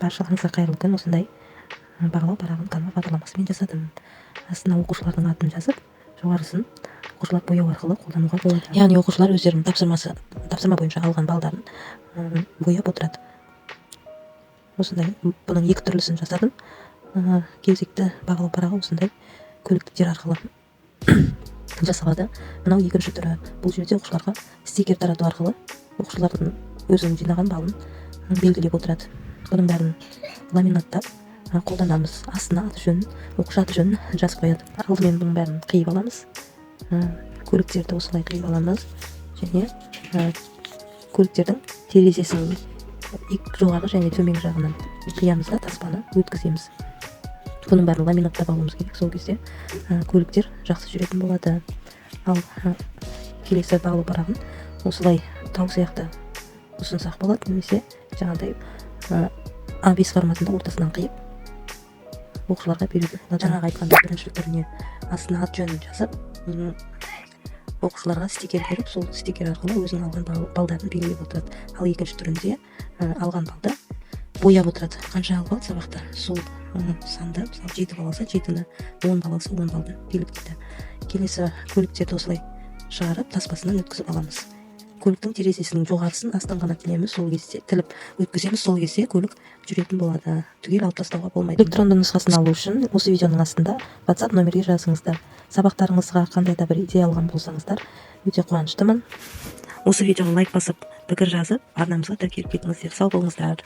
Баршаларыңызға қайырлы күн. Осындай бағалау парағын Canva бағдарламасымен жасадым. Астына оқушылардың атын жазып, жоғарысын оқушылар бояу арқылы қолдануға болады. Яғни оқушылар өздерінің тапсырма бойынша алған балдарын бояп отырады. Осындай бұның екі түрлісін жасадым. Кезекті бағалау парағы осындай көліктер арқылы жасалады. Мынау екінші түрі. Бұл жерде оқушыларға стикер тарату арқылы оқушылардың өзінің жинаған балын белгілеп отырады. Бұның бәрін ламинаттап қолданамыз. Астына аты жөнін, оқушы аты жөнін жазып қояды. Алдымен бұның бәрін қиып аламыз. Көліктерді осылай қиып аламыз. Және көліктердің терезесінің жоғарғы және төменгі жағынан қиямыз да таспаны өткіземіз. Бұның бәрін ламинаттап алуымыз керек. Сол кезде көліктер жақсы жүретін болады. Ал келесі бағалау парағын осылай тау сияқты ұсынсақ болады, немесе жаңағыдай А5 форматында ортасынан қиып оқушыларға беруге болады. Жаңағы айтқандай бірінші түріне астына ат жөнін жазып, оқушыларға стикер беріп, сол стикер арқылы өзінің алған балдарын белгілеп отырады. Ал екінші түрінде алған балды бояп отырады. Қанша алып алды сабақта, сол санды, мысалы 7 бал алса 7-ні, 10 бал алса 10 балды белгілейді. Келесі көліктерді осылай шығарып, таспасынан өткізіп аламыз. Көліктің терезесінің жоғарысын астан ғана тіліп өткіземіз. Сол кезде көлік жүретін болады. Түгел алып тастауға болмайды. Электронды нұсқасын алу үшін осы видеоның астында WhatsApp нөмерге жазыңыздар. Сабақтарыңызға қандай да бір идея алған болсаңыздар, өте қуаныштымын. Осы видеоға лайк басып, пікір жазып, арнамызға тіркеліп кетіңіздер. Сау болыңыздар.